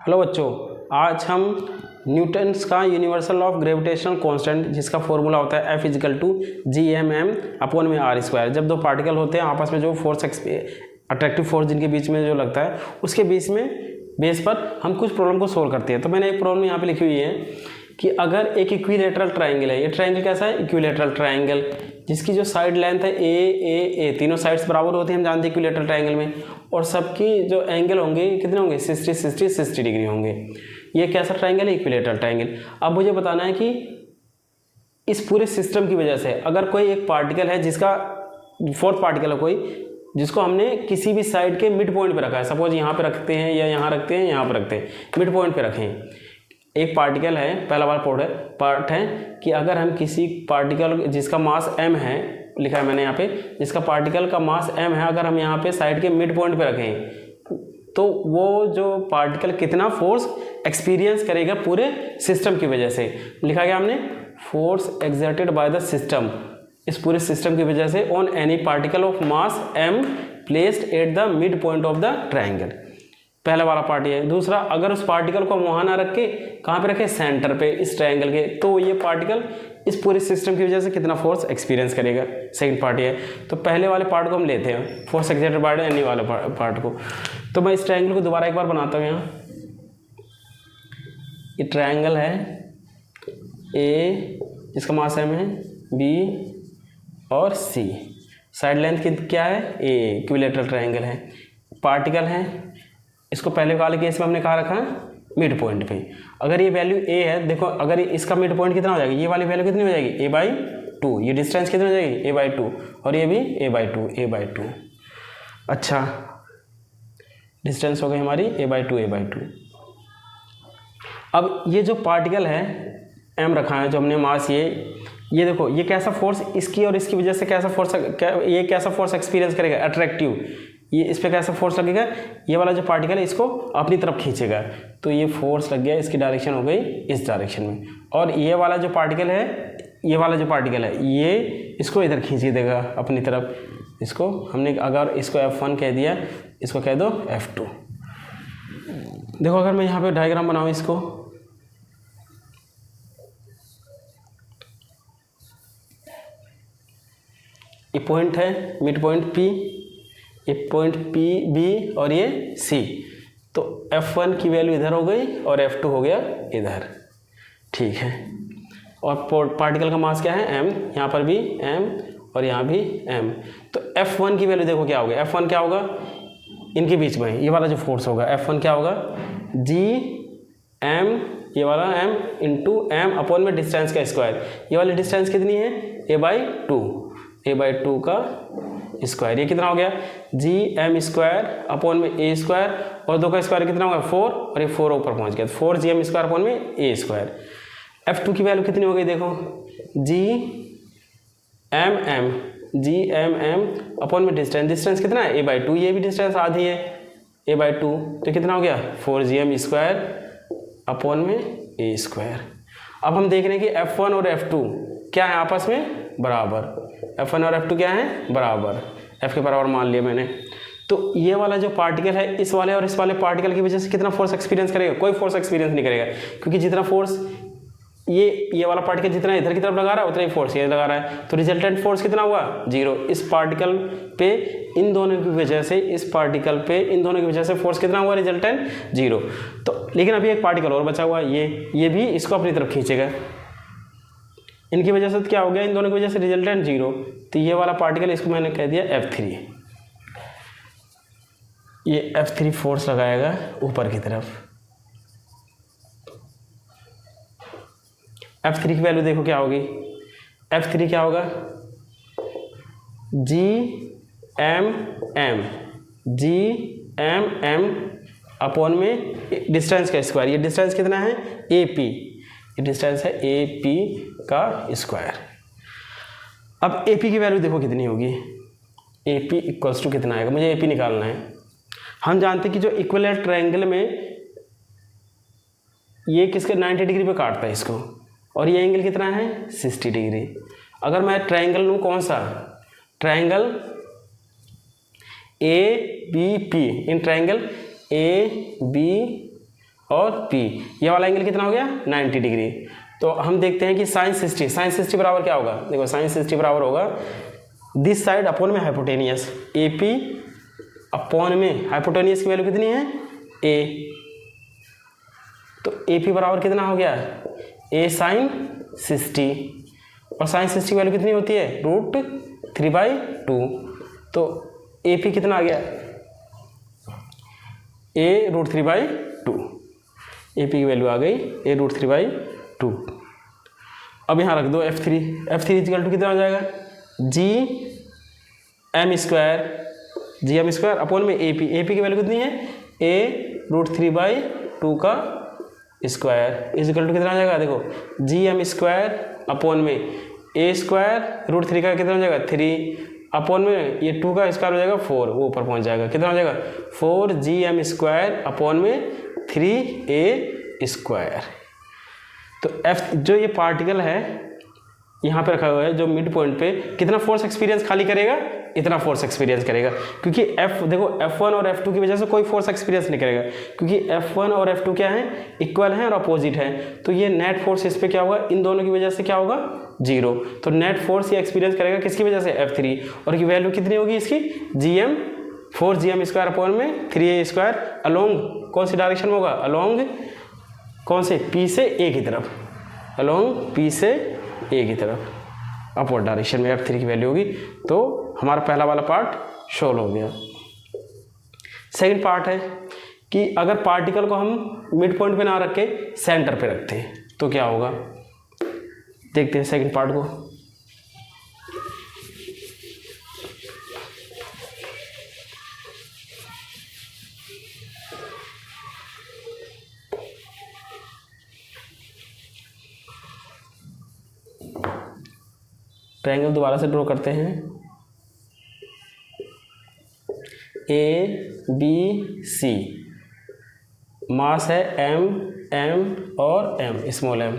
Hello बच्चों, आज हम न्यूटन्स का यूनिवर्सल ऑफ ग्रेविटेशनल कांस्टेंट जिसका फॉर्मूला होता है F इजिकल टू Gm/r²। जब दो पार्टिकल होते हैं आपस में जो फोर्स अट्रैक्टिव फोर्स जिनके बीच में जो लगता है उसके बेस पर हम कुछ प्रॉब्लम को सोल्व करते हैं। तो मैंने एक प्रॉब्लम यहाँ पे लिखी हुई है कि अगर एक इक्विलेटरल ट्राइंगल है, ये ट्राइंगल कैसा है, इक्विलेटरल ट्राइंगल, जिसकी जो साइड लेंथ है ए तीनों साइड्स बराबर होती हैं, हम जानते हैं इक्विलेटरल ट्राइंगल में, और सबकी जो एंगल होंगे कितने होंगे 60 डिग्री होंगे। ये कैसा ट्राइंगल है, इक्विलेटरल ट्राइंगल। अब मुझे बताना है कि इस पूरे सिस्टम की वजह से अगर कोई एक पार्टिकल है जिसका फोर्थ पार्टिकल है कोई, जिसको हमने किसी भी साइड के मिड पॉइंट पे रखा है, सपोज यहाँ पे रखते हैं या यहाँ रखते हैं, यहाँ पे रखते हैं, मिड पॉइंट पे रखें। एक पार्टिकल है, पहला वाला पार्ट है कि अगर हम किसी पार्टिकल जिसका मास m है, लिखा है मैंने यहाँ पे, जिसका पार्टिकल का मास m है, अगर हम यहाँ पे साइड के मिड पॉइंट पे रखें तो वो जो पार्टिकल कितना फोर्स एक्सपीरियंस करेगा पूरे सिस्टम की वजह से। लिखा गया हमने force exerted by the system, इस पूरे सिस्टम की वजह से on any particle of mass m placed at the mid point of the triangle. पहला वाला पार्ट है। दूसरा, अगर उस पार्टिकल को हम वहाँ ना रख के कहाँ पे रखें, सेंटर पे इस ट्रायंगल के, तो ये पार्टिकल इस पूरे सिस्टम की वजह से कितना फोर्स एक्सपीरियंस करेगा। सेकंड पार्ट है। तो पहले वाले पार्ट को हम लेते हैं, फोर्स एक्सर्टेड बाय एनी वाले पार्ट को। तो मैं इस ट्रायंगल को दोबारा एक बार बनाता हूँ। यहाँ ये ट्रायंगल है ए जिसका मास m है, b और c, साइड लेंथ क्या है a, इक्विलेटरल ट्रायंगल है, पार्टिकल है। इसको पहले वाले केस में हमने कहा रखा है मिड पॉइंट पे। अगर ये वैल्यू a है, देखो अगर इसका मिड पॉइंट कितना हो जाएगी, ये वाली वैल्यू कितनी हो जाएगी a/2, ये डिस्टेंस कितनी हो जाएगी a/2, और ये भी a/2। अच्छा, डिस्टेंस हो गई हमारी a/2। अब ये जो पार्टिकल है m रखा है, जो हमने मास ये देखो ये कैसा फोर्स, इसकी और इसकी वजह से कैसा फोर्स, ये कैसा फोर्स एक्सपीरियंस करेगा, अट्रैक्टिव। ये इस पे कैसा फोर्स लगेगा, ये वाला जो पार्टिकल है इसको अपनी तरफ खींचेगा, तो ये फोर्स लग गया, इसकी डायरेक्शन हो गई इस डायरेक्शन में। और ये वाला जो पार्टिकल है, ये इसको इधर खींच देगा अपनी तरफ। इसको हमने अगर इसको F1 कह दिया, इसको कह दो F2। देखो अगर मैं यहाँ पे डायग्राम बनाऊँ इसको, ये पॉइंट है मिड पॉइंट P, ये पॉइंट P B और ये C, तो F1 की वैल्यू इधर हो गई और F2 हो गया इधर, ठीक है। और पार्टिकल का मास क्या है m, यहाँ पर भी m और यहाँ भी m, तो F1 की वैल्यू देखो क्या होगा, F1 क्या होगा, इनके बीच में ये वाला जो फोर्स होगा F1 क्या होगा, Gm, ये वाला m इंटू m अपॉन में डिस्टेंस का स्क्वायर। ये वाली डिस्टेंस कितनी है a/2 का स्क्वायर। ये कितना हो गया Gm² अपॉन में a², और 2 का स्क्वायर कितना होगा 4, और ये 4 ऊपर पहुंच गया, 4Gm² अपॉन में a²। F2 की वैल्यू कितनी हो गई देखो, Gmm अपॉन में डिस्टेंस कितना है a/2, ये भी डिस्टेंस आधी है a/2, तो कितना हो गया 4Gm² अपॉन में a²। अब हम देख रहे हैं कि F1 और F2 क्या है आपस में बराबर, F1 और F2 क्या है बराबर, F के बराबर मान लिया मैंने। तो ये वाला जो पार्टिकल है इस वाले और इस वाले पार्टिकल की वजह से कितना फोर्स एक्सपीरियंस करेगा, कोई फोर्स एक्सपीरियंस नहीं करेगा, क्योंकि जितना फोर्स ये वाला पार्टिकल जितना इधर की तरफ लगा रहा है उतना ही फोर्स ये लगा रहा है, तो रिजल्टेंट फोर्स कितना हुआ 0। इस पार्टिकल पे इन दोनों की वजह से, इस पार्टिकल पे इन दोनों की वजह से फोर्स कितना हुआ, रिजल्टेंट 0। तो लेकिन अभी एक पार्टिकल और बचा हुआ, ये भी इसको अपनी तरफ खींचेगा, इनकी वजह से तो क्या हो गया, इन दोनों की वजह से रिजल्टेंट 0। तो ये वाला पार्टिकल, इसको मैंने कह दिया F3, ये F3 फोर्स लगाएगा ऊपर की तरफ। F3 की वैल्यू देखो क्या होगी, F3 क्या होगा Gmm अपॉन में डिस्टेंस का स्क्वायर। ये डिस्टेंस कितना है AP, ये डिस्टेंस है AP का स्क्वायर। अब AP की वैल्यू देखो कितनी होगी, AP इक्वल्स टू कितना आएगा, मुझे AP निकालना है। हम जानते हैं कि जो इक्विलेटरल ट्रायंगल में ये किसके 90 डिग्री पे काटता है इसको, और ये एंगल कितना है 60 डिग्री। अगर मैं ट्रायंगल लूँ कौन सा, triangle ABP, in triangle AB और पी, ये वाला एंगल कितना हो गया 90 डिग्री। तो हम देखते हैं कि साइन 60 बराबर क्या होगा, देखो साइन 60 बराबर होगा दिस साइड अपॉन में हाइपोटेनियस, ए पी अपॉन में हाइपोटेनियस की वैल्यू कितनी है ए, तो ए पी बराबर कितना हो गया ए साइन 60, और साइन 60 की वैल्यू कितनी होती है √3/2, तो ए पी कितना आ गया ए √3/2, ए पी की वैल्यू आ गई ए √3/2। अब यहाँ रख दो F3 इक्वल टू कितना हो जाएगा जी एम स्क्वायर अपॉन में ए पी की वैल्यू कितनी है ए √3/2 का स्क्वायर इज इक्वल टू कितना हो जाएगा, देखो जी एम स्क्वायर अपॉन में ए स्क्वायर √3 का कितना हो जाएगा 3 अपॉन में ये 2 का स्क्वायर हो जाएगा 4, वो ऊपर पहुंच जाएगा, कितना हो जाएगा 4GM स्क्वायर अपॉन में 3A स्क्वायर। तो F जो ये पार्टिकल है यहाँ पे रखा हुआ है, जो मिड पॉइंट पे कितना फोर्स एक्सपीरियंस खाली करेगा, इतना फोर्स एक्सपीरियंस करेगा, क्योंकि देखो F1 और F2 की वजह से कोई फोर्स एक्सपीरियंस नहीं करेगा, क्योंकि F1 और F2 क्या है इक्वल हैं और अपोजिट है, तो ये नेट फोर्स इस पे क्या होगा इन दोनों की वजह से क्या होगा 0, तो नेट फोर्स ये एक्सपीरियंस करेगा किसकी वजह से F3, और की वैल्यू कितनी होगी इसकी GM स्क्वायर अपॉन में 3A स्क्वायर अलोंग कौन सी डायरेक्शन में होगा, अलोंग कौन से P से A की तरफ, अलोंग P से A की तरफ अपवर्ड डायरेक्शन में F3 की वैल्यू होगी। तो हमारा पहला वाला पार्ट सॉल्व हो गया। सेकंड पार्ट है कि अगर पार्टिकल को हम मिड पॉइंट पे ना रख के सेंटर पे रखते हैं तो क्या होगा, देखते हैं सेकंड पार्ट को। ट्रायंगल दोबारा से ड्रॉ करते हैं, ABC मास है M और M स्मॉल m।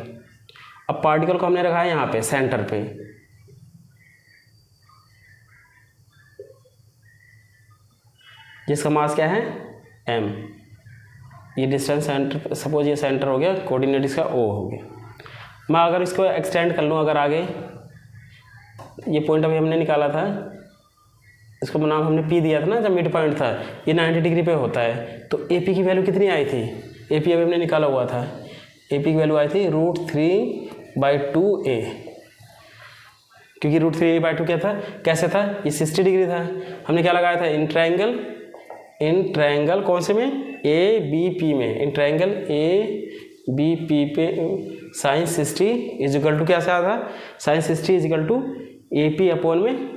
अब पार्टिकल को हमने रखा है यहाँ पे सेंटर पे, जिसका मास क्या है M, ये डिस्टेंस सेंटर, सपोज ये सेंटर हो गया, कोऑर्डिनेट इसका O हो गया। मैं अगर इसको एक्सटेंड कर लूँ, अगर आगे ये पॉइंट अभी हमने निकाला था, इसको नाम हमने P दिया था ना जब मिड पॉइंट था, ये 90 डिग्री पे होता है, तो AP की वैल्यू कितनी आई थी, AP अभी हमने निकाला हुआ था, AP की वैल्यू आई थी √3/2A, क्योंकि √3/2 क्या था, कैसे था, ये 60 डिग्री था, हमने क्या लगाया था इन ट्रायंगल कौन से में ABP में, इन ट्रायंगल ABP पे साइन 60 इज इक्वल टू क्या से आता है, sine 60 is equal to AP upon में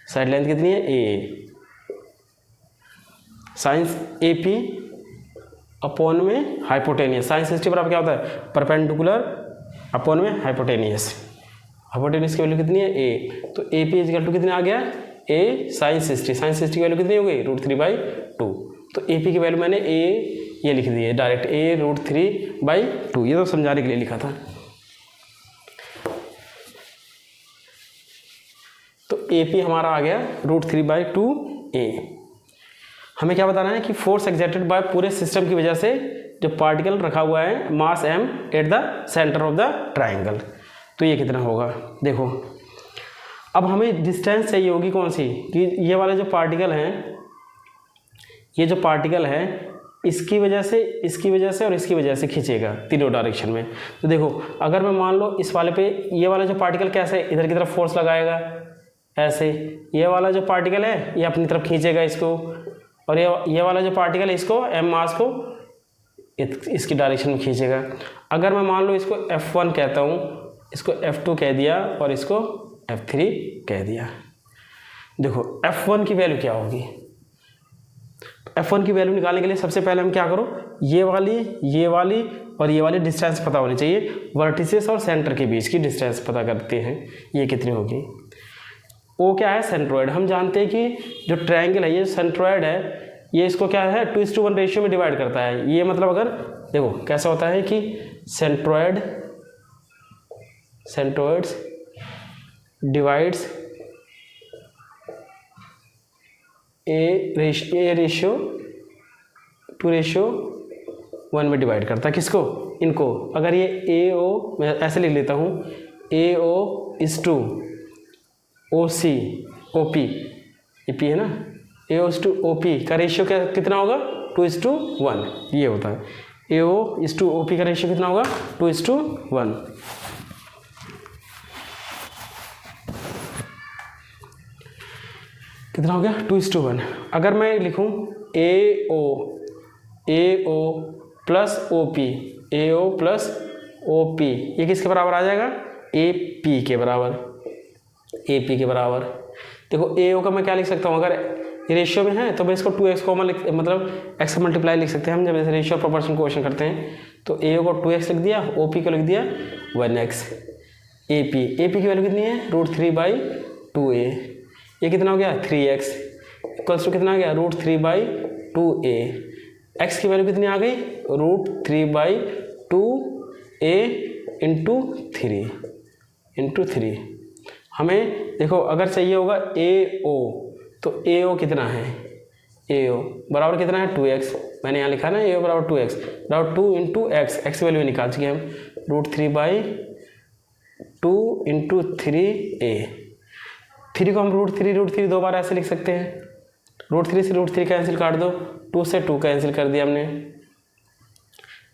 साइड लेंथ कितनी है A, साइन AP अपॉन में हाइपोटेनियस, साइन 60 बराबर क्या होता है परपेंडिकुलर अपॉन में हाइपोटेनियस, हाइपोटेनियस की वैल्यू कितनी है A, तो AP इज इक्वल टू कितने आ गया A साइन 60 की वैल्यू कितनी हो गई √3/2, तो AP की वैल्यू मैंने A ये लिख दी है डायरेक्ट A √3/2, ये तो समझाने के लिए लिखा था। तो AP हमारा आ गया √3/2A। हमें क्या बताना है कि फोर्स एक्सर्टेड बाय पूरे सिस्टम की वजह से जो पार्टिकल रखा हुआ है मास M at the centre of the triangle, तो ये कितना होगा, देखो अब हमें डिस्टेंस चाहिए होगी कौन सी, कि ये वाले जो पार्टिकल हैं, ये जो पार्टिकल है इसकी वजह से और इसकी वजह से खींचेगा तीनों डायरेक्शन में। तो देखो अगर मैं मान लो इस वाले पे ये वाला जो पार्टिकल कैसे इधर की तरफ फोर्स लगाएगा, ऐसे ये वाला जो पार्टिकल है ये अपनी तरफ खींचेगा इसको, और ये वाला जो पार्टिकल है इसको M मास को इसकी डायरेक्शन में खींचेगा। अगर मैं मान लो इसको F1 कहता हूँ, इसको F2 कह दिया और इसको F3 कह दिया, देखो F1 की वैल्यू क्या होगी, F1 की वैल्यू निकालने के लिए सबसे पहले हम क्या करो, ये वाली और ये वाली डिस्टेंस पता होनी चाहिए, वर्टिसेस और सेंटर के बीच की डिस्टेंस पता करते हैं, ये कितनी होगी। O क्या है सेंट्रोइड, हम जानते हैं कि जो ट्रायंगल है ये सेंट्रोइड है, ये इसको क्या है 2:1 रेशियो में डिवाइड करता है, ये मतलब अगर देखो कैसा होता है कि सेंट्रोइड्स डिवाइड्स A ratio 2:1 1 में डिवाइड करता है। किसको? इनको। अगर ये ए ओ, मैं ऐसे लिख लेता हूँ, A O is to O C O P, ये पी है ना, A O is to O P का रेशियो क्या कितना होगा? 2:1 ये होता है। A O is to O P का रेशियो कितना होगा? 2:1। कितना हो गया? 2:1। अगर मैं लिखूं ए ओ प्लस ओ पी, ए ओ प्लस ओ पी, ये किसके बराबर आ जाएगा? ए पी के बराबर, ए पी के बराबर। देखो ए ओ का मैं क्या लिख सकता हूँ, अगर ये रेशियो में है तो मैं इसको 2x कॉमन मतलब x का मल्टीप्लाई लिख सकते हैं हम, जब ऐसे रेशियो प्रोपोर्शन क्वेश्चन करते हैं। तो ए ओ को 2x लिख दिया, ओ पी को लिख दिया 1x। ए पी की वैल्यू कितनी है? √3/2a। ये कितना हो गया? 3x इक्वल्स टू कितना आ गया? √3/2a। x की वैल्यू कितनी आ गई? √3/2a into 3। हमें देखो अगर चाहिए होगा ए ओ, तो ए ओ कितना है? ए ओ बराबर कितना है? 2x। मैंने यहाँ लिखा ना ए ओ बराबर 2x, बराबर 2 इंटू एक्स, एक्स की वैल्यू निकाल चुके हम, √3/2 इंटू 3a। 3 को हम √3 दो बार ऐसे लिख सकते हैं, √3 से √3 कैंसिल काट दो, 2 से 2 कैंसिल कर दिया हमने।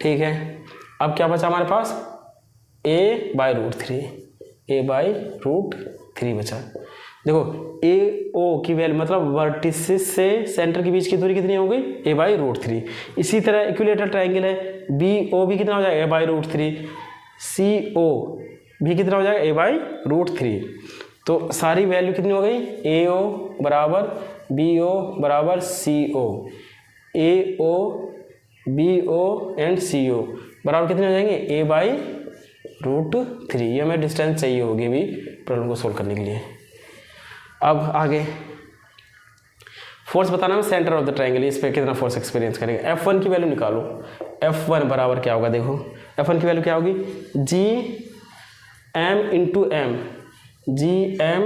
ठीक है, अब क्या बचा हमारे पास? a/√3 बचा। देखो ए ओ की वैल्यू मतलब वर्टिसेस से सेंटर के बीच की दूरी कितनी हो गई? a/√3। इसी तरह इक्विलेटरल ट्रायंगल है, बी ओ भी कितना हो जाएगा? a/√3। सी ओ भी कितना हो जाएगा? a/√3। तो सारी वैल्यू कितनी हो गई? ए ओ बराबर बी ओ बराबर सी ओ, A O B O and सी ओ बराबर कितने हो जाएंगे? a/√3। ये हमें डिस्टेंस चाहिए होगी भी प्रॉब्लम को सोल्व करने के लिए। अब आगे फोर्स बताना है सेंटर ऑफ द ट्रायंगल, इस पर कितना फोर्स एक्सपीरियंस करेंगे। F1 की वैल्यू निकालो। F1 बराबर क्या होगा? देखो F1 की वैल्यू क्या होगी? GM into M, GM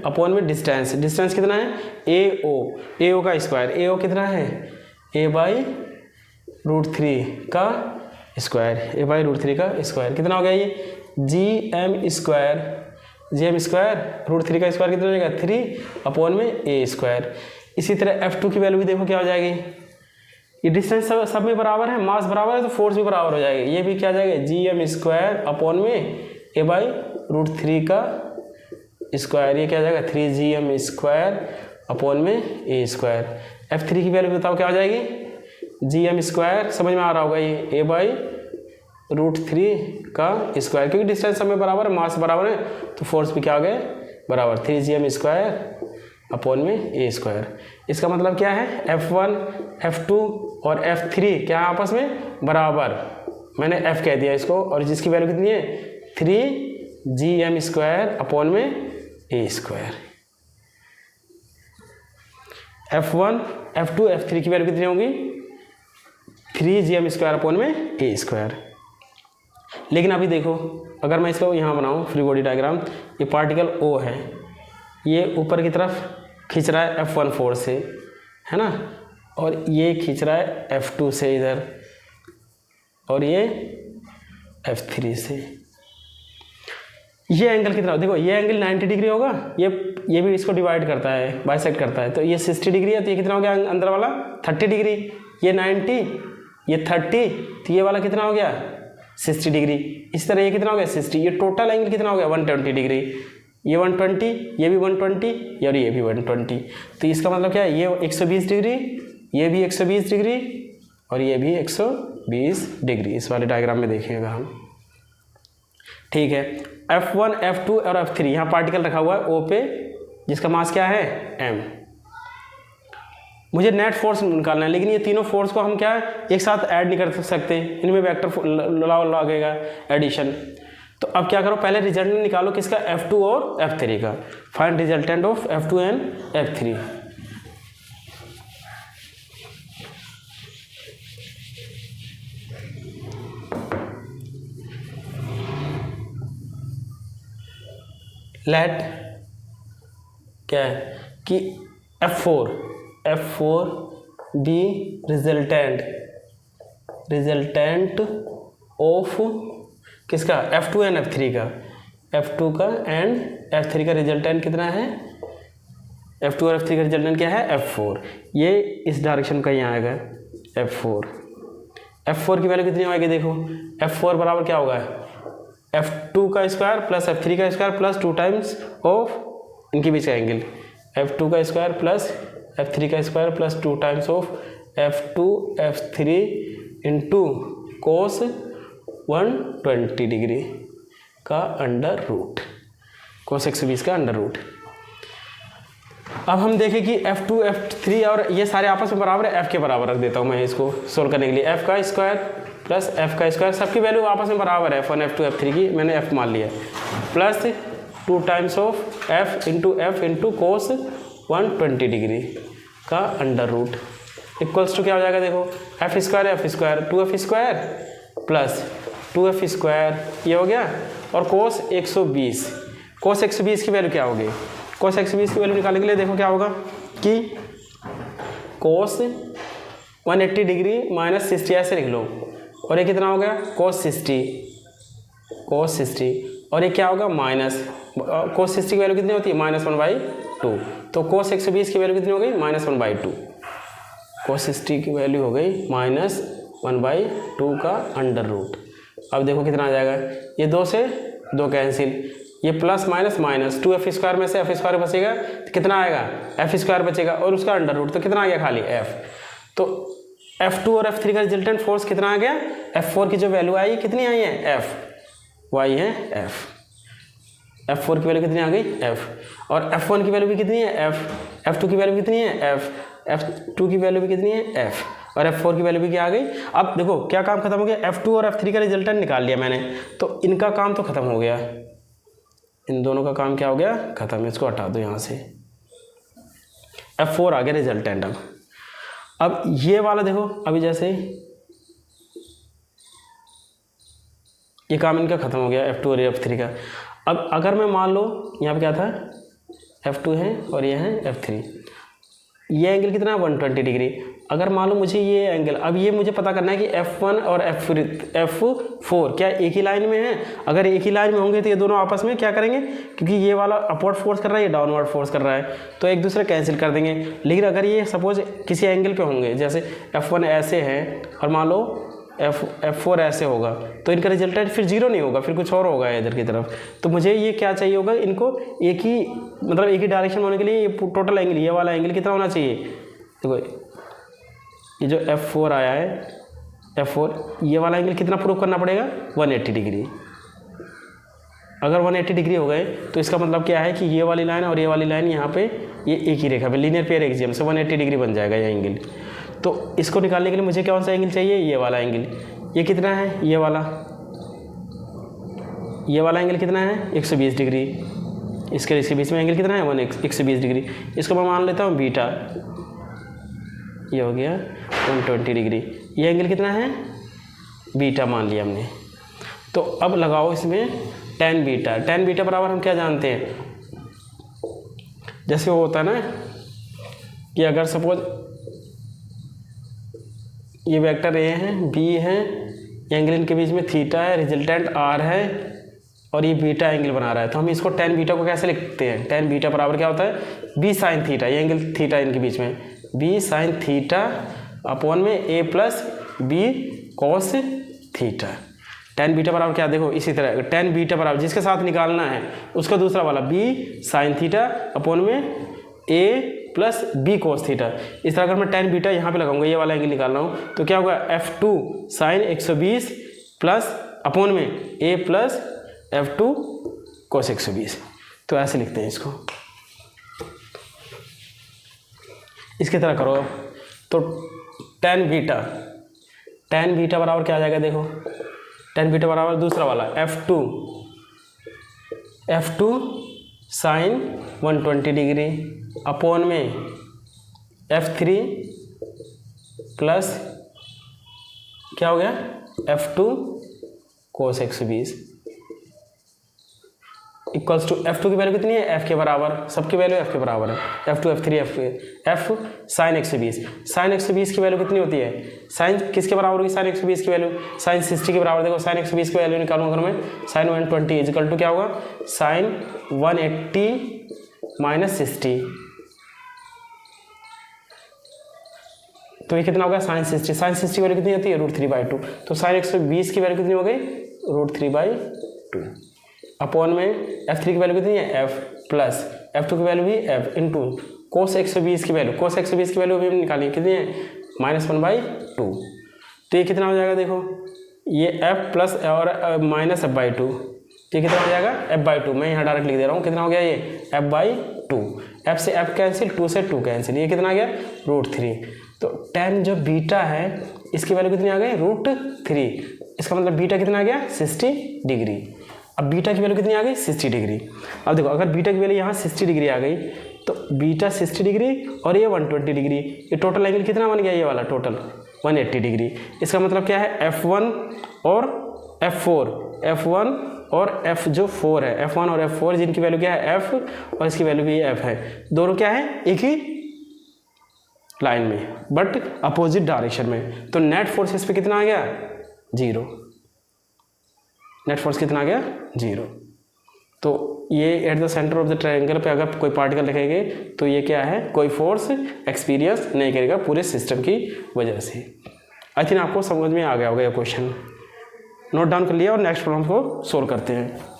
upon में डिस्टेंस, डिस्टेंस कितना है? AO का स्क्वायर, AO कितना है? a/√3 का स्क्वायर, a/√3 का स्क्वायर कितना हो गया? ये GM स्क्वायर √3 का स्क्वायर कितना हो जाएगा? 3 अपॉन में a स्क्वायर। इसी तरह F2 की वैल्यू भी देखो क्या हो जाएगी? ये डिस्टेंस सब में बराबर है, मास बराबर है, तो फोर्स भी बराबर हो जाएगी। ये भी क्या आ जाएगा? GM स्क्वायर अपॉन में a/√3 का स्क्वायर, ये क्या आ जाएगा? 3GM स्क्वायर अपॉन में a स्क्वायर। F3 की वैल्यू बताओ क्या हो जाएगी? GM स्क्वायर, समझ में आ रहा होगा ये, a/√3 का स्क्वायर, क्योंकि डिस्टेंस सब में बराबर है, मास बराबर है, तो फोर्स भी क्या आ गए? बराबर 3GM स्क्वायर अपॉन में a स्क्वायर। इसका मतलब क्या है? F1, F2 और F3 क्या आपस में बराबर, मैंने F कह दिया इसको, और जिसकी वैल्यू कितनी है? 3GM स्क्वायर अपॉन में a square. F1, F2, F3 की वैल्यू कितनी होगी? 3GM स्क्वायर अपॉन में a स्क्वायर। लेकिन अभी देखो, अगर मैं इसको यहाँ बनाऊँ फ्री बॉडी डायग्राम, ये पार्टिकल O है, ये ऊपर की तरफ खींच रहा है F1 फोर्स से, है ना, और ये खींच रहा है F2 से इधर, और ये F3 से। ये एंगल कितना? देखो ये एंगल 90 डिग्री होगा, ये भी इसको डिवाइड करता है, बाइसेक्ट करता है, तो ये 60 डिग्री है, तो ये कितना हो गया अंदर वाला? 30 डिग्री। ये 90, ये 30, तो ये वाला कितना हो गया? 60 डिग्री। इस तरह ये कितना हो गया? 60। ये टोटल एंगल कितना हो गया? 120 डिग्री। ये 120, ये भी 120, और ये भी 120। तो इसका मतलब क्या है? ये 120 डिग्री, ये भी 120 डिग्री, और ये भी 120 डिग्री। इस वाले डायग्राम में देखिएगा हम। ठीक है, F1, F2 और F3 यहाँ पार्टिकल रखा हुआ है O पे, जिसका मास क्या है? M। मुझे नेट फोर्स निकालना है, लेकिन ये तीनों फोर्स को हम क्या है एक साथ ऐड नहीं कर सकते, इनमें वेक्टर लॉ लगेगा एडिशन। तो अब क्या करो, पहले रिजल्टेंट निकालो किसका? F2 और F3 का। Find resultant of F2 and F3। Let क्या है कि F4 B resultant resultant of किसका, F2 एंड F3 का, F2 का एंड F3 का रिजल्टेंट कितना है, F2 और F3 का रिजल्टेंट क्या है, F4। ये इस डायरेक्शन का यहाँ आएगा F4 की वैल्यू कितनी आएगी देखो, F4 बराबर क्या होगा, F2 का स्क्वायर प्लस F3 का स्क्वायर प्लस 2 टाइम्स ऑफ इनके बीच का एंगल, F2 का स्क्वायर प्लस F3 का square plus 2 times of F2 F3 into cos 120 degree का अंडर रूट, कोस 120 का अंडर रूट। अब हम देखें कि F2 F3 और ये सारे आपस में बराबर है, F के बराबर रख देता हूँ मैं इसको सोल्व करने के लिए, F का स्क्वायर प्लस F का स्क्वायर, सबकी वैल्यू आपस में बराबर है, F1 F2 F3 की मैंने F मान लिया, plus 2 times of F into cos 120 degree का अंडर रूट इक्वल्स टू क्या हो जाएगा देखो, F square 2F square plus 2F square ये हो गया, और कोस 120 की वैल्यू क्या होगी, कोस 120 की वैल्यू निकालने के लिए देखो क्या होगा कि कोस 180 डिग्री माइनस 60 ऐसे लिख लो, और ये कितना हो गया कोस 60 और ये क्या होगा माइनस, कोस 60 की वैल्यू कितनी होती है -1/2, तो कोस 120 की वैल्यू कितनी हो गई -1/2, कोस 60 की वैल्यू हो गई -1/2 का अंडर रूट। अब देखो कितना आ जाएगा, ये 2 से 2 कैंसिल, ये प्लस माइनस 2F स्क्वायर में से F स्क्वायर बचेगा तो कितना आएगा, F स्क्वायर बचेगा और उसका अंडर रूट, तो कितना आ गया खाली F। तो F2 और F3 का रिजल्टेंट फोर्स कितना आ गया, F4 की जो वैल्यू आई कितनी आई है F, वो आई है F, F4 की वैल्यू कितनी आ गई F, और F1 की वैल्यू भी कितनी है F, F2 की वैल्यू कितनी है F, F2 की वैल्यू भी कितनी है F, और F4 की वैल्यू भी क्या आ गई। अब देखो क्या काम खत्म हो गया, F2 और F3 का रिजल्टेंट निकाल लिया मैंने, तो इनका काम तो खत्म हो गया, इन दोनों का काम क्या हो गया खत्म, इसको हटा दो यहाँ से, F4 आ गया रिजल्टेंट। अब ये वाला देखो, अभी जैसे ये काम इनका खत्म हो गया F2 और F3 का। अब अगर मैं मान लो यहाँ पे क्या था, F2 है और ये है F3, ये एंगल कितना है 120 डिग्री। अगर मान लो मुझे ये एंगल, अब ये मुझे पता करना है कि F1 और F4 क्या एक ही लाइन में है, अगर एक ही लाइन में होंगे तो ये दोनों आपस में क्या करेंगे, क्योंकि ये वाला अपवर्ड फोर्स कर रहा है, ये डाउनवर्ड फोर्स कर रहा है, तो एक दूसरे कैंसिल कर देंगे। लेकिन अगर ये सपोज किसी एंगल पे होंगे, जैसे F1 ऐसे है और मान लो F4 ऐसे होगा, तो इनका रिजल्टेंट फिर 0 नहीं होगा, फिर कुछ और होगा इधर की तरफ। तो मुझे ये क्या चाहिए होगा, इनको एक ही मतलब एक ही डायरेक्शन में होने के लिए ये टोटल एंगल, ये वाला एंगल कितना होना चाहिए, देखो ये जो F4 आया है, F4 ये वाला एंगल कितना प्रूव करना पड़ेगा 180 डिग्री। अगर 180 डिग्री हो गए तो इसका मतलब क्या है कि ये वाली लाइन और ये वाली लाइन यहाँ पे ये एक ही रेखा पे लीनियर पेयर एक्सियम से 180 डिग्री बन जाएगा ये एंगल। तो इसको निकालने के लिए मुझे कौन सा एंगल चाहिए, ये वाला एंगल। ये कितना है, ये वाला एंगल कितना है 120 डिग्री, इसके बीच में एंगल कितना है 120 डिग्री। इसको मैं मान लेता हूँ बीटा, ये हो गया 120 डिग्री। ये एंगल कितना है बीटा मान लिया हमने। तो अब लगाओ इसमें tan बीटा बराबर हम क्या जानते हैं, जैसे वो होता है ना कि अगर सपोज ये वेक्टर A है, B है, एंगल इनके बीच में थीटा है, रिजल्टेंट R है और ये बीटा एंगल बना रहा है, तो हम इसको tan बीटा को कैसे लिखते हैं, tan बीटा बराबर क्या होता है B sin थीटा, ये एंगल थीटा इनके बीच में B sin थीटा अपॉन में A plus B cos theta. tan beta बराबर क्या, देखो इसी तरह tan बीटा बराबर जिसके साथ निकालना है उसका दूसरा वाला B sin थीटा अपॉन में A plus B cos theta. इस तरह अगर मैं tan बीटा यहाँ पे लगाऊंगा, ये वाला एंगल निकाल रहा हूँ, तो क्या होगा F2 sin 120 प्लस अपॉन में A प्लस F2 cos 120। तो ऐसे लिखते हैं इसको, इसकी तरह करो। तो tan बीटा बराबर क्या आ जाएगा, देखो tan बीटा बराबर दूसरा वाला F2 sin 120 डिग्री अपॉन में F3 प्लस क्या हो गया F2 cos 120 equals to F2 की वैल्यू कितनी है, F के बराबर, सबकी वैल्यू F के बराबर है, F2 F3 F sign 120, sign 120 की वैल्यू कितनी होती है, साइन किसके बराबर होगी, साइन 120 की वैल्यू साइन 60 के बराबर। देखो साइन 120 की वैल्यू निकालूंगा अगर मैं, साइन 120 इजिकल टू क्या होगा, साइन 180 माइनस 60, तो ये कितना होगा, साइन 60, साइन 60 की वैल्यू कितनी होती है, √3/2, तो साइन 120 की वैल्यू कितनी हो गई, √3/2 अपॉन में F3 की वैल्यू कितनी है, F प्लस F2 की वैल्यू भी F इंटू कोस 120 की वैल्यू, कोस 120 की वैल्यू भी हमने निकाली कितनी है, -1/2, तो ये कितना हो जाएगा, देखो ये F प्लस और माइनस F/2, तो ये कितना हो जाएगा, F/2, मैं यहाँ डायरेक्ट लिख दे रहा हूँ, कितना हो गया ये F/2, F से F कैंसिल, 2 से 2 कैंसिल, ये कितना आ गया, √3, तो tan जो बीटा है इसकी वैल्यू कितनी आ गई, √3, इसका मतलब बीटा कितना आ गया, 60 डिग्री। अब बीटा की वैल्यू कितनी आ गई, 60 डिग्री। अब देखो अगर बीटा की वैल्यू यहाँ 60 डिग्री आ गई तो बीटा 60 डिग्री और ये 120 डिग्री, ये टोटल एंगल कितना बन गया, ये वाला टोटल 180 डिग्री। इसका मतलब क्या है, F1 और F4, F1 और F जो 4 है, F1 और F4 जिनकी वैल्यू क्या है, F और इसकी वैल्यू भी F है, दोनों क्या है, एक ही लाइन में बट अपोजिट डायरेक्शन में, तो नेट फोर्स इस पे कितना आ गया, 0, नेट फोर्स कितना आ गया, 0। तो ये at the centre of the triangle पे अगर कोई पार्टिकल रखेंगे तो ये क्या है, कोई फोर्स एक्सपीरियंस नहीं करेगा पूरे सिस्टम की वजह से। आई थिंक आपको समझ में आ गया होगा ये क्वेश्चन, नोट डाउन कर लिया और नेक्स्ट प्रॉब्लम को सोल्व करते हैं।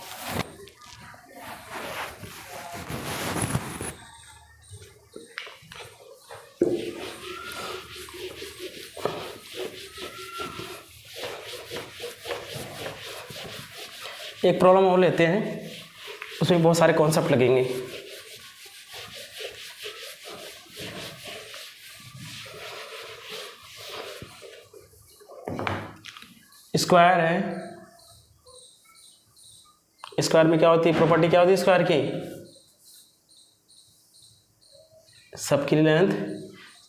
एक प्रॉब्लम और लेते हैं, उसमें बहुत सारे कॉन्सेप्ट लगेंगे। स्क्वायर है, स्क्वायर में क्या होती है, प्रॉपर्टी क्या होती है स्क्वायर की, सबकी लेंथ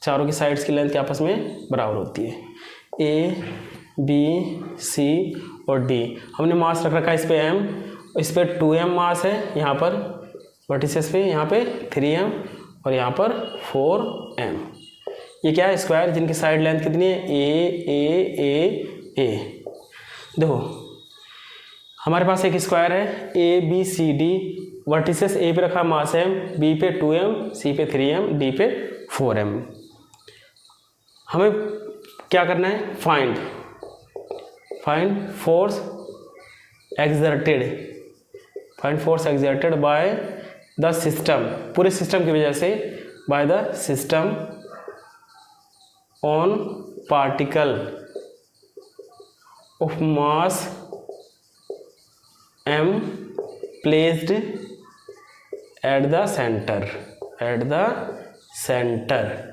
चारों की साइड्स की लेंथ के आपस में बराबर होती है, A B C और D। हमने मास रख रखा है इस पे m, इस पे 2m मास है यहाँ पर वर्टिसेस पे, यहाँ पे 3m और यहाँ पर 4m। ये क्या है, स्क्वायर जिनकी साइड लेंथ कितनी है, A। देखो हमारे पास एक स्क्वायर है ABCD, वर्टिसेस A पे रखा मास m, B पे 2m, C पे 3m, D पे 4m। हमें क्या करना है, find force exerted by the system, पूरे सिस्टम की वजह से, by the system on particle of mass m placed at the centre.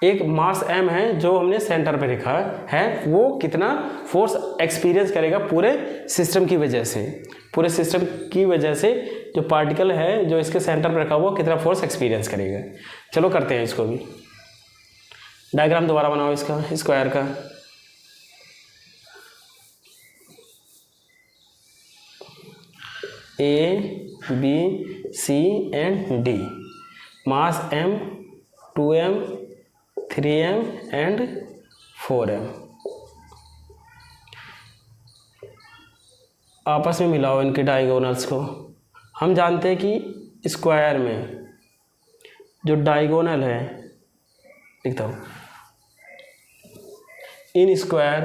एक मास m है जो हमने सेंटर पे रखा है, वो कितना फोर्स एक्सपीरियंस करेगा पूरे सिस्टम की वजह से, पूरे सिस्टम की वजह से जो पार्टिकल है जो इसके सेंटर पे रखा हुआ कितना फोर्स एक्सपीरियंस करेगा। चलो करते हैं इसको भी, डायग्राम दोबारा बनाओ इसका स्क्वायर का। A B C and D, mass m 2m 3m and 4m, आपस में मिलाओ इनके डायगोनल्स को। हम जानते हैं कि स्क्वायर में जो डायगोनल है, लिखता हूँ, in square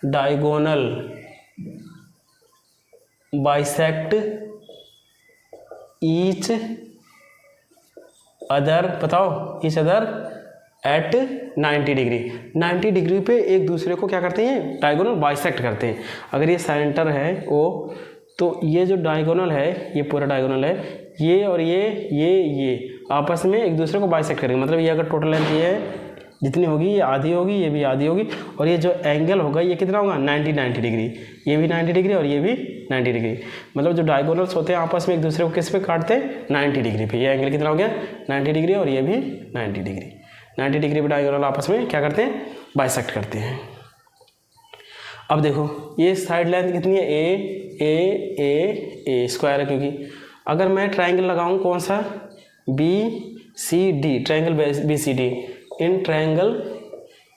diagonal bisect each other, बताओ each other at 90 degree. 90 degree पे एक दूसरे को क्या करते हैं, डायगोनल बाइसेक्ट करते हैं। अगर ये सेंटर है O, तो ये जो डायगोनल है, ये पूरा डायगोनल है, ये और ये आपस में एक दूसरे को बाइसेक्ट करेंगे। मतलब ये अगर टोटल लेंथ ये है जितनी होगी, ये आधी होगी, ये भी आधी होगी, और ये जो एंगल होगा ये कितना होगा, 90 डिग्री, ये भी 90 डिग्री और ये भी 90 डिग्री। मतलब जो डायगोनल्स होते हैं आपस में एक दूसरे को किस पे काटते हैं, 90 डिग्री पे। ये एंगल कितना हो गया, 90 डिग्री और ये भी 90 डिग्री। 90 डिग्री पे डायगोनल आपस में क्या करते हैं, बाइसेक्ट करते हैं। अब देखो ये साइड लेंथ कितनी है, ए स्क्वायर है, क्योंकि अगर मैं ट्राइंगल लगाऊं कौन सा, B C D, triangle B C D, in triangle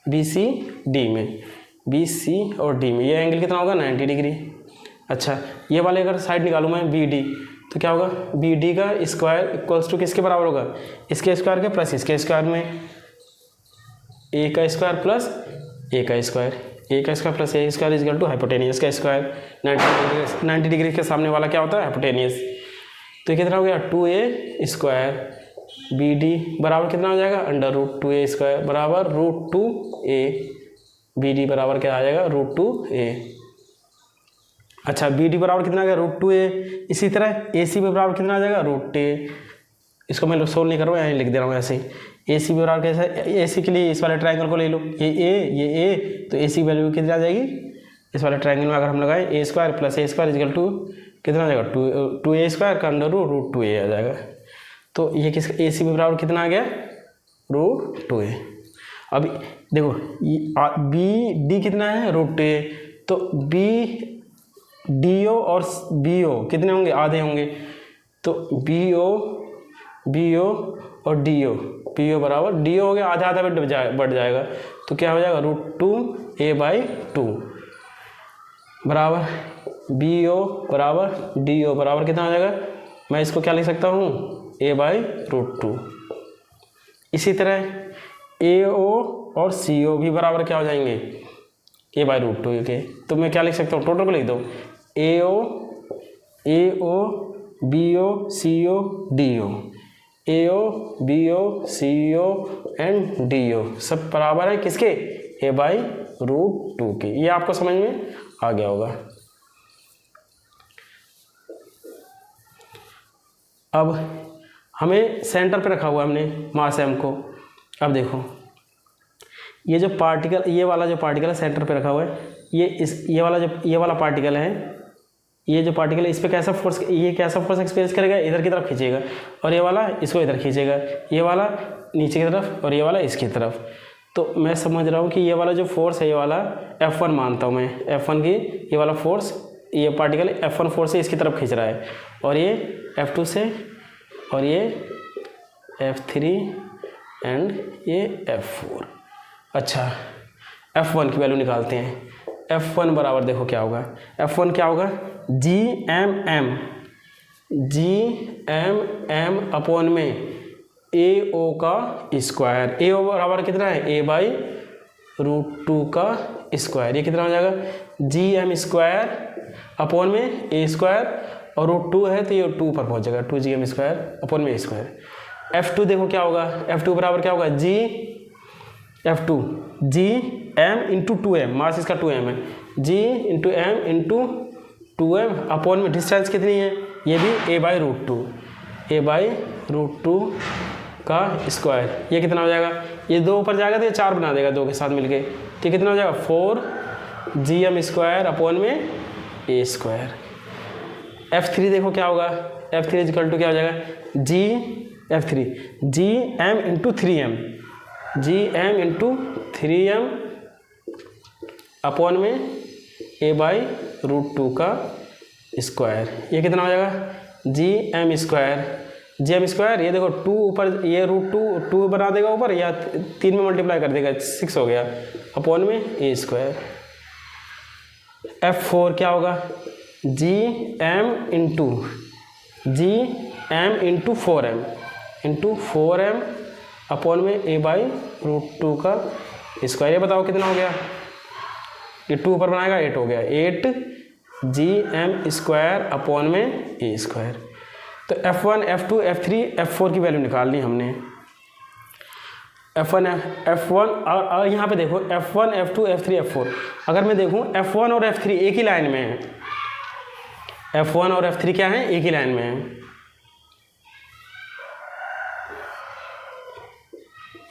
B C D में, बी सी और डी में ये एंगल कितना होगा 90 डिग्री। अच्छा ये वाले अगर साइड निकालूँ मैं बी डी, तो क्या होगा, बी डी का स्क्वायर इक्वल्स टू किसके बराबर होगा, इसके स्क्वायर के प्लस इसके स्क्वायर में, ए का स्क्वायर प्लस ए का स्क्वायर, ए का square plus A square is equal to hypotenuse का स्क्वायर। 90 डिग्री के सामने वाला क्या होता है, हाइपोटेनियस। तो ये कितना हो गया 2a स्क्वायर, बी डी बराबर कितना हो जाएगा, अंडर रूट 2a स्क्वायर बराबर रूट 2a, बी डी बराबर क्या आ जाएगा, रूट 2a। अच्छा बी डी बराबर कितना आ गया, रूट 2a। इसी तरह ए सी बराबर कितना आ जाएगा, रूट a। इसको मैं सोल्व नहीं कर रहा हूँ, यहीं लिख दे रहा हूँ ऐसे ही। ए सी बराबर कैसा है, ए सी के लिए इस वाले ट्राइंगल को ले लो, ये ए, तो ए सी वैल्यू कितनी आ जाएगी, इस वाले ट्राइंगल में अगर हम लगाएं A square plus A square is equal to कितना आ जाएगा, 2a स्क्वायर का अंडर रूट 2a आ जाएगा। तो ये किसका, ए सी बराबर कितना आ गया, रूट 2a। अब देखो बी डी कितना है, रूट 2a, तो बी डी ओ और बी ओ कितने होंगे, आधे होंगे। तो बी ओ और डी ओ बराबर, डी ओ हो गया आधा आधा बढ़ जाएगा, तो क्या हो जाएगा, रूट 2a/2 बराबर बी ओ बराबर डी ओ बराबर कितना हो जाएगा, मैं इसको क्या लिख सकता हूँ, a/√2। इसी तरह ए ओ और सी ओ भी बराबर क्या हो जाएंगे, a/√2 के। तो मैं क्या लिख सकता हूँ, टोटल को लिख दो, A O B O C O D O, A O B O C O and D O सब बराबर है किसके, a/√2 के। ये आपको समझ में आ गया होगा। अब हमें सेंटर पे रखा हुआ है हमने मास m को। अब देखो ये जो पार्टिकल, ये वाला जो पार्टिकल है सेंटर पे रखा हुआ है, ये वाला पार्टिकल है, ये जो पार्टिकल है इस पे कैसा फोर्स, ये कैसा फोर्स एक्सपीरियंस करेगा, इधर की तरफ खींचेगा, और ये वाला इसको इधर खींचेगा, ये वाला नीचे की तरफ और ये वाला इसकी तरफ। तो मैं समझ रहा हूँ कि ये वाला जो फोर्स है, ये वाला F1 मानता हूँ मैं, F1 की ये वाला फोर्स, ये पार्टिकल F1 फोर्स से इसकी तरफ खींच रहा है, और ये F2 से, और ये F3 एंड ये F4। अच्छा F1 की वैल्यू निकालते हैं। F1 बराबर देखो क्या होगा, F1 क्या होगा, GMM अपॉन में AO का स्क्वायर। AO बराबर कितना है, a/√2 का स्क्वायर। ये कितना हो जाएगा, GM स्क्वायर अपॉन में A स्क्वायर, और रूट 2 है तो ये 2 पर पहुंच जाएगा, 2GM स्क्वायर अपॉन में A स्क्वायर। F2 देखो क्या होगा, F2 बराबर क्या होगा, GM इंटू 2m, मास इसका 2m है, G into M into 2m upon में डिस्टेंस कितनी है, ये भी a/√2 का स्क्वायर। ये कितना हो जाएगा, ये 2 ऊपर जाएगा तो ये 4 बना देगा 2 के साथ मिलके, तो कितना हो जाएगा 4GM स्क्वायर अपॉन में A स्क्वायर। F3 देखो क्या होगा, F3 इक्वल टू क्या हो जाएगा, GM into 3m, GM into 3m upon में a/√2 का स्क्वायर। ये कितना हो जाएगा, GM स्क्वायर, ये देखो 2 ऊपर, ये √2 बना देगा ऊपर, या 3 में मल्टीप्लाई कर देगा, 6 हो गया, अपॉन में A स्क्वायर। F4 क्या होगा, GM इंटू 4m अपॉन में a/√2 का स्क्वायर। ये बताओ कितना हो गया, ये 2 ऊपर बनाएगा 8 हो गया, 8GM स्क्वायर अपॉन में A स्क्वायर। तो F1, F2, F3, F4 की वैल्यू निकालनी हमने। F1 और यहाँ पे देखो F1, F2, F3, F4। अगर मैं देखूँ F1 और F3 एक ही लाइन में है, F1 और F3 क्या है, एक ही लाइन में है।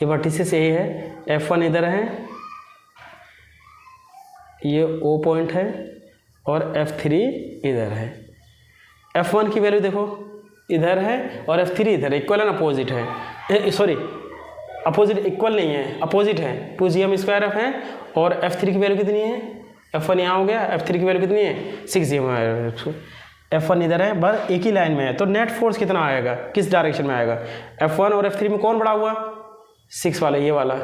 ये वर्टिसेस यही है, F1 इधर है, ये O पॉइंट है, और F3 इधर है। F1 की वैल्यू देखो इधर है, और F3 इधर है, इक्वल एंड अपोजिट है, सॉरी अपोजिट, इक्वल नहीं है, अपोजिट है, 2GM स्क्वायर F है, और F3 की वैल्यू कितनी है, F1 यहाँ हो गया, F3 की वैल्यू कितनी है 6 GM, F1 इधर है, बस एक ही लाइन में है, तो नेट फोर्स कितना आएगा, किस डायरेक्शन में आएगा, F1 और F3 में कौन बड़ा हुआ 6 वाला, ये वाला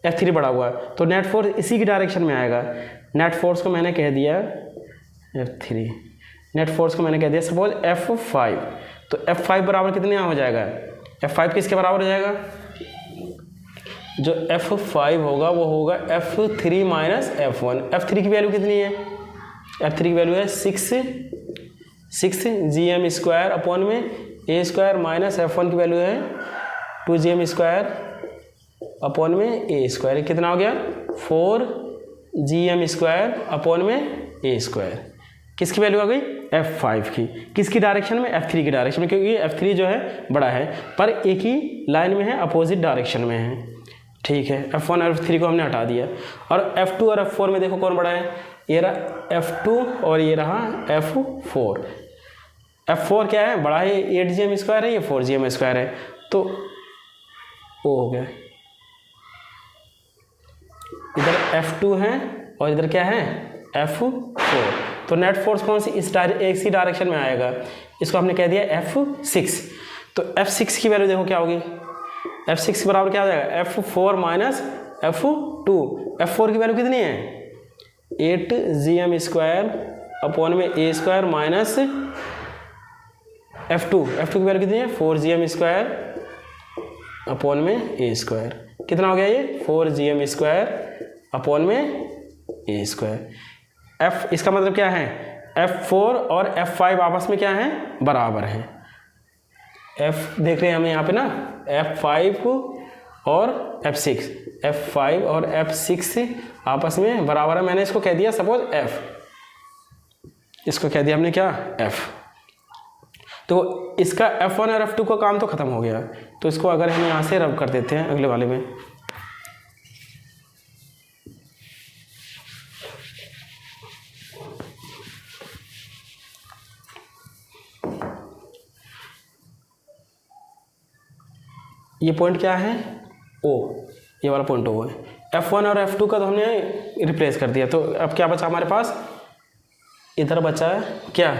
F3 बड़ा हुआ है, तो नेट फोर्स इसी की डायरेक्शन में आएगा। नेट फोर्स को मैंने कह दिया F3, नेट फोर्स को मैंने कह दिया सपोज F5, तो F5 बराबर कितने यहाँ हो जाएगा, F5 किसके बराबर हो जाएगा, जो F5 होगा वो होगा F3 माइनस F1। F3 की वैल्यू कितनी है, F3 की वैल्यू है 6 GM स्क्वायर अपॉन में A स्क्वायर माइनस F1 की वैल्यू है 2 GM स्क्वायर अपॉन में A स्क्वायर, कितना हो गया 4 GM स्क्वायर अपॉन में A स्क्वायर। किसकी वैल्यू आ गई F5 की, किसकी डायरेक्शन में, F3 की डायरेक्शन में, क्योंकि F3 जो है बड़ा है पर एक ही लाइन में है, अपोजिट डायरेक्शन में है। ठीक है, F1 और F3 को हमने हटा दिया, और F2 और F4 में देखो कौन बड़ा है, ये रहा F2 और ये रहा F4। F4 क्या है, बड़ा है, 8 GM स्क्वायर है, ये 4 GM स्क्वायर है, तो वो हो गया, इधर F2 है और इधर क्या है F4। तो नेट फोर्स कौन सी, एक सी डायरेक्शन में आएगा, इसको हमने कह दिया F6। तो F6 की वैल्यू देखो क्या होगी, F6 बराबर क्या हो जाएगा F4 माइनस F2। F4 की वैल्यू कितनी है 8 GM स्क्वायर अपॉन में A स्क्वायर माइनस F2 की वैल्यू कितनी है 4 GM स्क्वायर अपॉन में A स्क्वायर, कितना हो गया ये 4 GM स्क्वायर अपॉन में A स्क्वायर। F इसका मतलब क्या है, F4 और F5 आपस में क्या है, बराबर हैं। F देख रहे हैं हमें यहाँ पे ना, F5 और F5 और F6 आपस में बराबर है, मैंने इसको कह दिया सपोज F, इसको कह दिया हमने क्या F। तो इसका F1 और F2 का काम तो खत्म हो गया, तो इसको अगर हम यहाँ से रब कर देते हैं अगले वाले में, ये पॉइंट क्या है O, ये वाला पॉइंट O है। F1 और F2 का तो हमने रिप्लेस कर दिया, तो अब क्या बचा हमारे पास, इधर बचा है क्या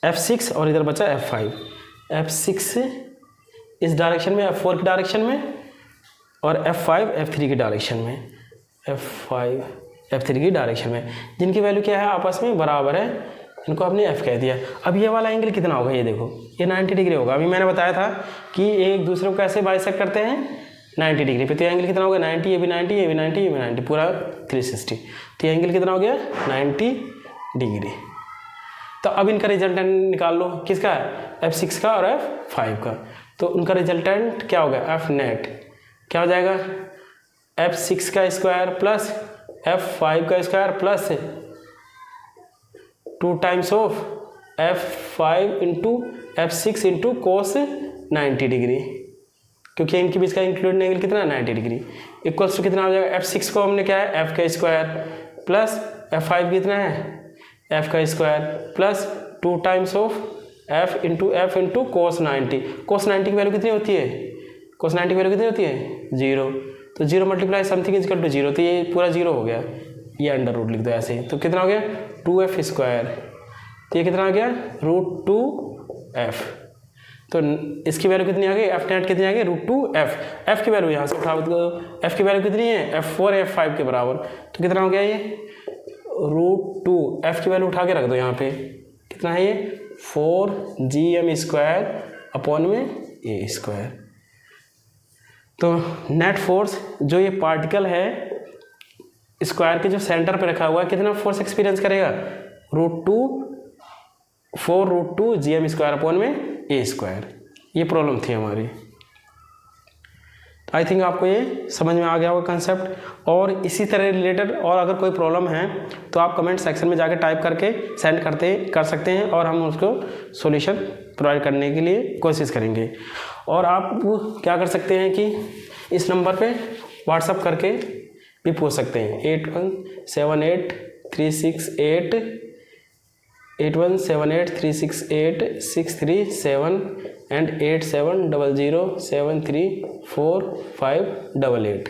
F6 और इधर बचा F5। F6 इस डायरेक्शन में, F4 की डायरेक्शन में, और F5 F3 की डायरेक्शन में, F5 F3 की डायरेक्शन में, जिनकी वैल्यू क्या है आपस में बराबर है, इनको हमने F कह दिया। अब ये वाला एंगल कितना होगा, ये देखो ये 90 डिग्री होगा। अभी मैंने बताया था कि एक दूसरे को कैसे बाइसेक्ट करते हैं 90 डिग्री पे, तो ये एंगल कितना होगा 90, ये भी 90, ये भी 90, ये भी 90, पूरा 360, तो ये एंगल कितना हो गया 90 डिग्री। तो अब इनका रिजल्टेंट निकाल लो, किसका है F6 का और F5 का, तो उनका रिजल्टेंट क्या होगा F नेट क्या हो जाएगा F6 का स्क्वायर प्लस F5 का square plus 2 times of F5 into F6 into cos 90 degree, क्योंकि इनके बीच का इंक्लूड एंगल कितना 90 डिग्री, इक्वल्स टू कितना हो जाएगा F6 को हमने क्या है F का स्क्वायर प्लस F5 कितना है F का square plus 2 times of F into cos 90। कोस 90 की वैल्यू कितनी होती है, कोस 90 की वैल्यू कितनी होती है 0, तो 0 multiply something is equal to 0, तो ये पूरा 0 हो गया, ये अंडर रूट लिख दो ऐसे ही, तो कितना हो गया 2F स्क्वायर, तो ये कितना आ गया √2F। तो इसकी वैल्यू कितनी आ गई F नेट कितनी आ गई √2F। F की वैल्यू यहाँ से उठा दो, F की वैल्यू कितनी है F4 F5 के बराबर, तो कितना हो गया ये √2F की वैल्यू उठा के रख दो यहाँ पे, कितना है ये 4 GM स्क्वायर अपॉन में A स्क्वायर। तो नेट फोर्स जो ये पार्टिकल है स्क्वायर के जो सेंटर पे रखा हुआ है कितना फोर्स एक्सपीरियंस करेगा √2 GM स्क्वायर अपॉन में A स्क्वायर। ये प्रॉब्लम थी हमारी। आई थिंक आपको ये समझ में आ गया होगा कंसेप्ट। और इसी तरह रिलेटेड और अगर कोई प्रॉब्लम है तो आप कमेंट सेक्शन में जाके टाइप करके सेंड कर सकते हैं और हम उसको सॉल्यूशन प्रोवाइड करने के लिए कोशिश करेंगे। और आप क्या कर सकते हैं कि इस नंबर पे व्हाट्सअप करके भी पूछ सकते हैं 8178368637 एंड 8700734588।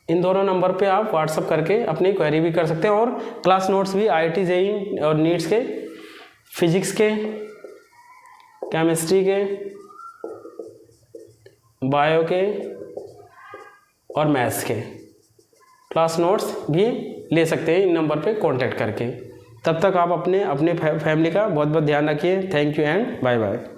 इन दोनों नंबर पे आप व्हाट्सअप करके अपनी क्वेरी भी कर सकते हैं, और क्लास नोट्स भी IIT JEE और नीट्स के, फिजिक्स के, केमिस्ट्री के, बायो के और मैथ्स के क्लास नोट्स भी ले सकते हैं इन नंबर पे कांटेक्ट करके। तब तक आप अपने फैमिली का बहुत बहुत ध्यान रखिए। Thank you and bye bye.